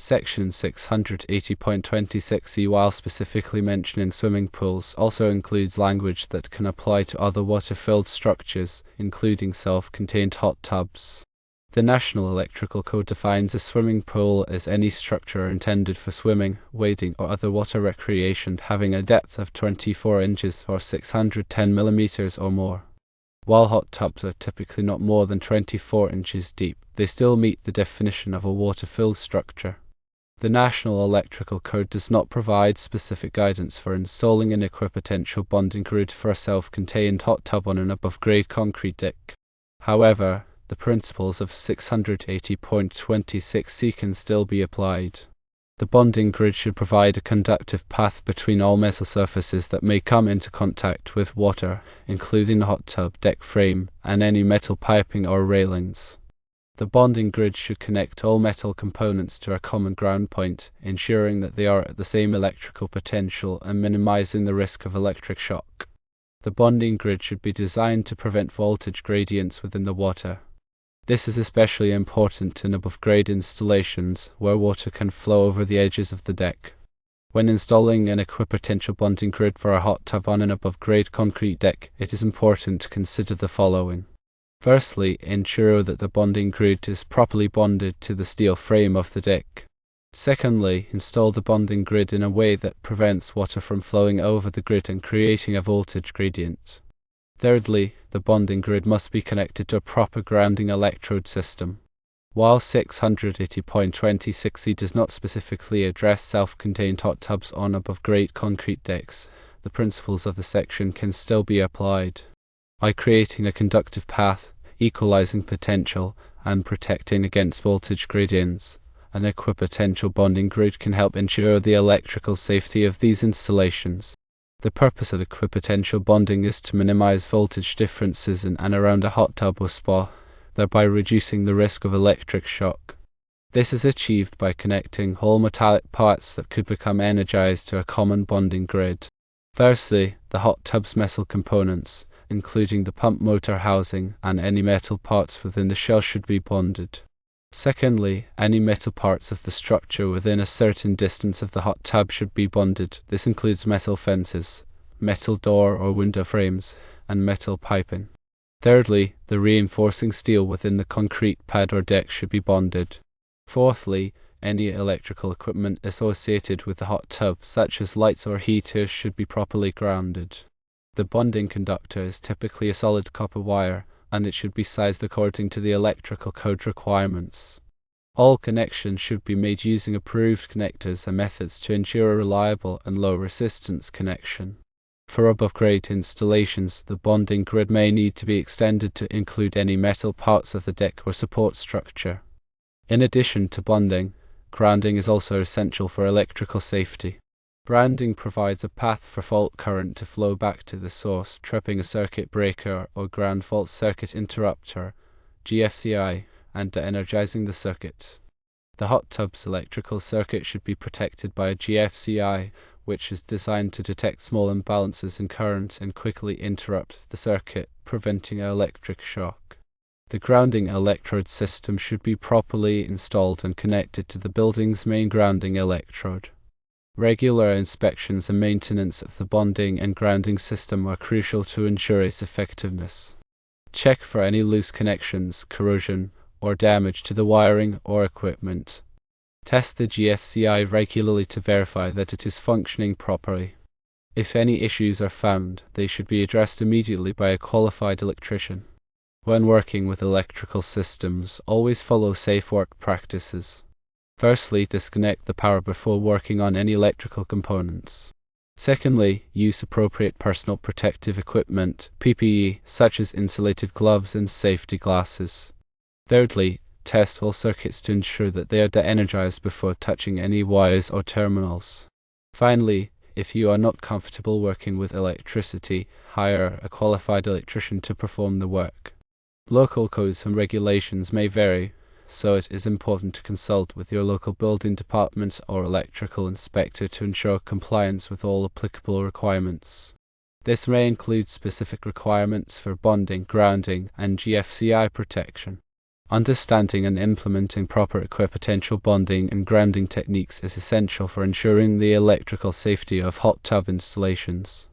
Section 680.26e, while specifically mentioning swimming pools, also includes language that can apply to other water-filled structures, including self-contained hot tubs. The National Electrical Code defines a swimming pool as any structure intended for swimming, wading, or other water recreation having a depth of 24 inches or 610 millimeters or more. While hot tubs are typically not more than 24 inches deep, they still meet the definition of a water-filled structure. The National Electrical Code does not provide specific guidance for installing an equipotential bonding grid for a self-contained hot tub on an above-grade concrete deck. However, the principles of 680.26c can still be applied. The bonding grid should provide a conductive path between all metal surfaces that may come into contact with water, including the hot tub, deck frame, and any metal piping or railings. The bonding grid should connect all metal components to a common ground point, ensuring that they are at the same electrical potential and minimizing the risk of electric shock. The bonding grid should be designed to prevent voltage gradients within the water. This is especially important in above-grade installations, where water can flow over the edges of the deck. When installing an equipotential bonding grid for a hot tub on an above-grade concrete deck, it is important to consider the following. Firstly, ensure that the bonding grid is properly bonded to the steel frame of the deck. Secondly, install the bonding grid in a way that prevents water from flowing over the grid and creating a voltage gradient. Thirdly, the bonding grid must be connected to a proper grounding electrode system. While 680.26c does not specifically address self-contained hot tubs on above-grade concrete decks, the principles of the section can still be applied. By creating a conductive path, equalizing potential, and protecting against voltage gradients, an equipotential bonding grid can help ensure the electrical safety of these installations. The purpose of equipotential bonding is to minimize voltage differences in and around a hot tub or spa, thereby reducing the risk of electric shock. This is achieved by connecting whole metallic parts that could become energized to a common bonding grid. Firstly, the hot tub's metal components, including the pump motor housing and any metal parts within the shell, should be bonded. Secondly, any metal parts of the structure within a certain distance of the hot tub should be bonded. This includes metal fences, metal door or window frames, and metal piping. Thirdly, the reinforcing steel within the concrete pad or deck should be bonded. Fourthly, any electrical equipment associated with the hot tub, such as lights or heaters, should be properly grounded. The bonding conductor is typically a solid copper wire, and it should be sized according to the electrical code requirements. All connections should be made using approved connectors and methods to ensure a reliable and low-resistance connection. For above-grade installations, the bonding grid may need to be extended to include any metal parts of the deck or support structure. In addition to bonding, grounding is also essential for electrical safety. Grounding provides a path for fault current to flow back to the source, tripping a circuit breaker or ground fault circuit interrupter, GFCI, and de-energizing the circuit. The hot tub's electrical circuit should be protected by a GFCI, which is designed to detect small imbalances in current and quickly interrupt the circuit, preventing an electric shock. The grounding electrode system should be properly installed and connected to the building's main grounding electrode. Regular inspections and maintenance of the bonding and grounding system are crucial to ensure its effectiveness. Check for any loose connections, corrosion, or damage to the wiring or equipment. Test the GFCI regularly to verify that it is functioning properly. If any issues are found, they should be addressed immediately by a qualified electrician. When working with electrical systems, always follow safe work practices. Firstly, disconnect the power before working on any electrical components. Secondly, use appropriate personal protective equipment, PPE, such as insulated gloves and safety glasses. Thirdly, test all circuits to ensure that they are de-energized before touching any wires or terminals. Finally, if you are not comfortable working with electricity, hire a qualified electrician to perform the work. Local codes and regulations may vary, so it is important to consult with your local building department or electrical inspector to ensure compliance with all applicable requirements. This may include specific requirements for bonding, grounding, and GFCI protection. Understanding and implementing proper equipotential bonding and grounding techniques is essential for ensuring the electrical safety of hot tub installations.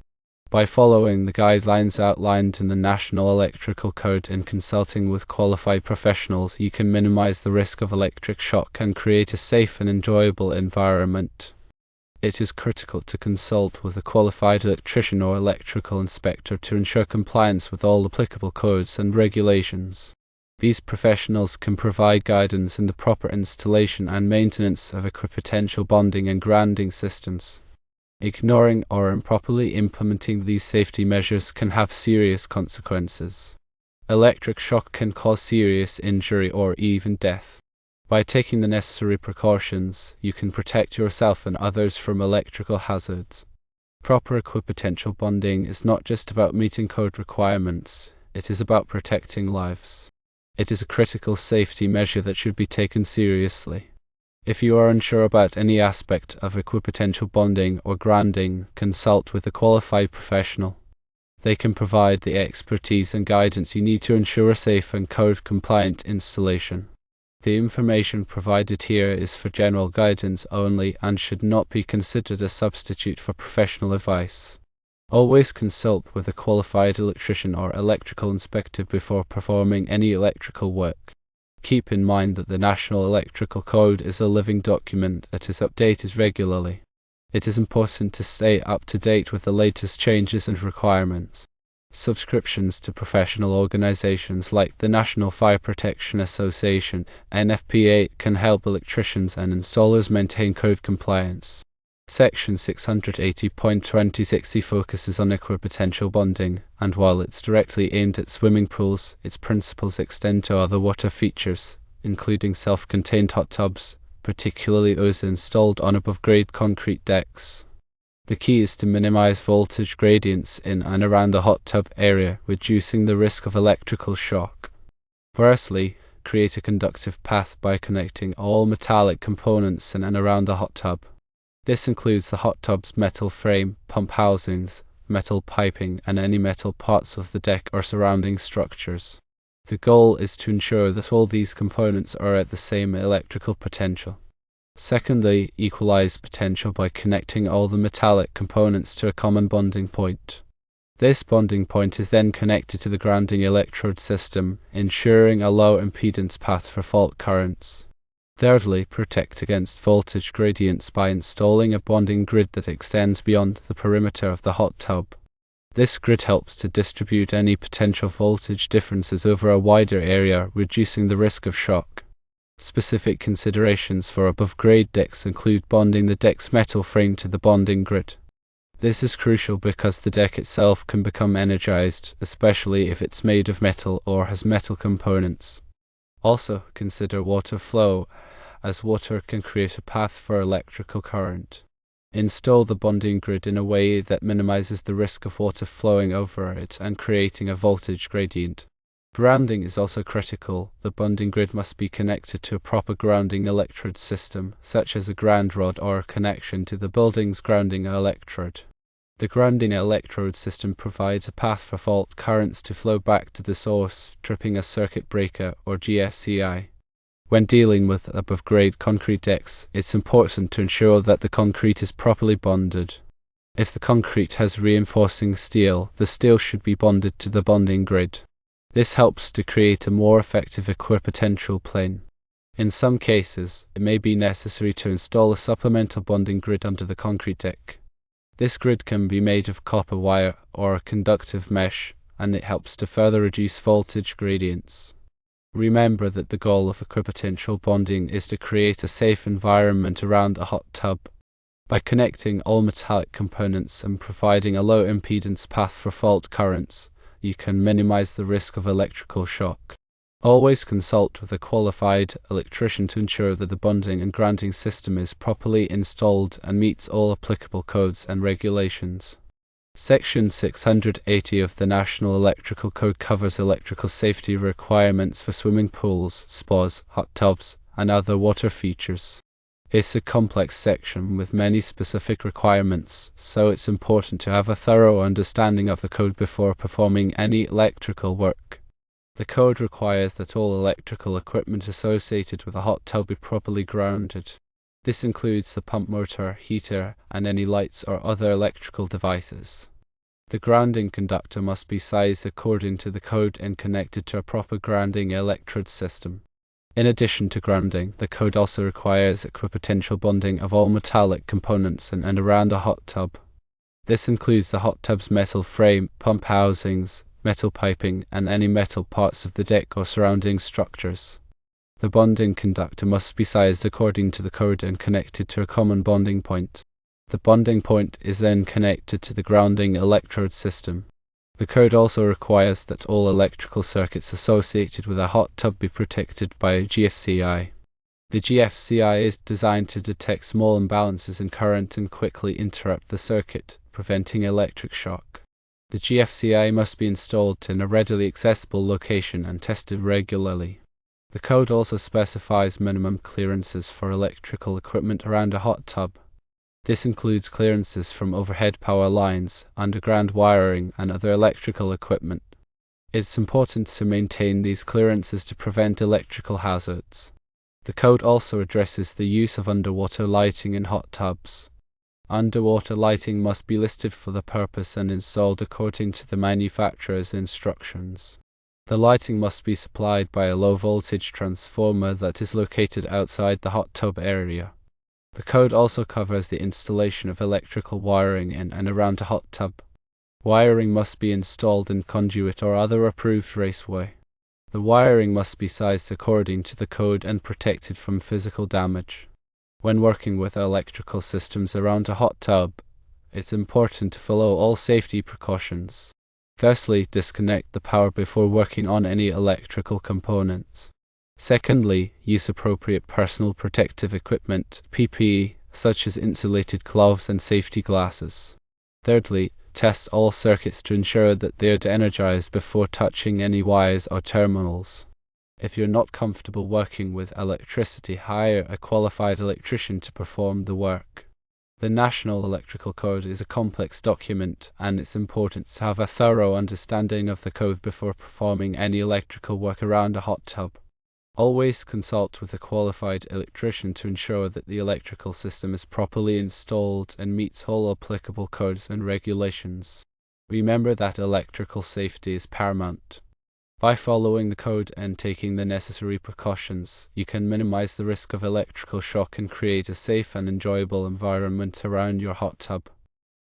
By following the guidelines outlined in the National Electrical Code and consulting with qualified professionals, you can minimize the risk of electric shock and create a safe and enjoyable environment. It is critical to consult with a qualified electrician or electrical inspector to ensure compliance with all applicable codes and regulations. These professionals can provide guidance in the proper installation and maintenance of equipotential bonding and grounding systems. Ignoring or improperly implementing these safety measures can have serious consequences. Electric shock can cause serious injury or even death. By taking the necessary precautions, you can protect yourself and others from electrical hazards. Proper equipotential bonding is not just about meeting code requirements, it is about protecting lives. It is a critical safety measure that should be taken seriously. If you are unsure about any aspect of equipotential bonding or grounding, consult with a qualified professional. They can provide the expertise and guidance you need to ensure a safe and code-compliant installation. The information provided here is for general guidance only and should not be considered a substitute for professional advice. Always consult with a qualified electrician or electrical inspector before performing any electrical work. Keep in mind that the National Electrical Code is a living document that is updated regularly. It is important to stay up to date with the latest changes and requirements. Subscriptions to professional organizations like the National Fire Protection Association (NFPA) can help electricians and installers maintain code compliance. Section 680.2060 focuses on equipotential bonding, and while it's directly aimed at swimming pools, its principles extend to other water features, including self-contained hot tubs, particularly those installed on above-grade concrete decks. The key is to minimize voltage gradients in and around the hot tub area, reducing the risk of electrical shock. Firstly, create a conductive path by connecting all metallic components in and around the hot tub. This includes the hot tub's metal frame, pump housings, metal piping, and any metal parts of the deck or surrounding structures. The goal is to ensure that all these components are at the same electrical potential. Secondly, equalize potential by connecting all the metallic components to a common bonding point. This bonding point is then connected to the grounding electrode system, ensuring a low impedance path for fault currents. Thirdly, protect against voltage gradients by installing a bonding grid that extends beyond the perimeter of the hot tub. This grid helps to distribute any potential voltage differences over a wider area, reducing the risk of shock. Specific considerations for above-grade decks include bonding the deck's metal frame to the bonding grid. This is crucial because the deck itself can become energized, especially if it's made of metal or has metal components. Also, consider water flow, as water can create a path for electrical current. Install the bonding grid in a way that minimizes the risk of water flowing over it and creating a voltage gradient. Grounding is also critical. The bonding grid must be connected to a proper grounding electrode system, such as a ground rod or a connection to the building's grounding electrode. The grounding electrode system provides a path for fault currents to flow back to the source, tripping a circuit breaker or GFCI. When dealing with above-grade concrete decks, it's important to ensure that the concrete is properly bonded. If the concrete has reinforcing steel, the steel should be bonded to the bonding grid. This helps to create a more effective equipotential plane. In some cases, it may be necessary to install a supplemental bonding grid under the concrete deck. This grid can be made of copper wire or a conductive mesh, and it helps to further reduce voltage gradients. Remember that the goal of equipotential bonding is to create a safe environment around the hot tub. By connecting all metallic components and providing a low impedance path for fault currents, you can minimize the risk of electrical shock. Always consult with a qualified electrician to ensure that the bonding and grounding system is properly installed and meets all applicable codes and regulations. Section 680 of the National Electrical Code covers electrical safety requirements for swimming pools, spas, hot tubs, and other water features. It's a complex section with many specific requirements, so it's important to have a thorough understanding of the code before performing any electrical work. The code requires that all electrical equipment associated with a hot tub be properly grounded. This includes the pump motor, heater, and any lights or other electrical devices. The grounding conductor must be sized according to the code and connected to a proper grounding electrode system. In addition to grounding, the code also requires equipotential bonding of all metallic components in and around a hot tub. This includes the hot tub's metal frame, pump housings, metal piping, and any metal parts of the deck or surrounding structures. The bonding conductor must be sized according to the code and connected to a common bonding point. The bonding point is then connected to the grounding electrode system. The code also requires that all electrical circuits associated with a hot tub be protected by a GFCI. The GFCI is designed to detect small imbalances in current and quickly interrupt the circuit, preventing electric shock. The GFCI must be installed in a readily accessible location and tested regularly. The code also specifies minimum clearances for electrical equipment around a hot tub. This includes clearances from overhead power lines, underground wiring, and other electrical equipment. It's important to maintain these clearances to prevent electrical hazards. The code also addresses the use of underwater lighting in hot tubs. Underwater lighting must be listed for the purpose and installed according to the manufacturer's instructions. The lighting must be supplied by a low-voltage transformer that is located outside the hot tub area. The code also covers the installation of electrical wiring in and around a hot tub. Wiring must be installed in conduit or other approved raceway. The wiring must be sized according to the code and protected from physical damage. When working with electrical systems around a hot tub, it's important to follow all safety precautions. Firstly, disconnect the power before working on any electrical components. Secondly, use appropriate personal protective equipment, PPE, such as insulated gloves and safety glasses. Thirdly, test all circuits to ensure that they are de-energized before touching any wires or terminals. If you're not comfortable working with electricity, hire a qualified electrician to perform the work. The National Electrical Code is a complex document, and it's important to have a thorough understanding of the code before performing any electrical work around a hot tub. Always consult with a qualified electrician to ensure that the electrical system is properly installed and meets all applicable codes and regulations. Remember that electrical safety is paramount. By following the code and taking the necessary precautions, you can minimize the risk of electrical shock and create a safe and enjoyable environment around your hot tub.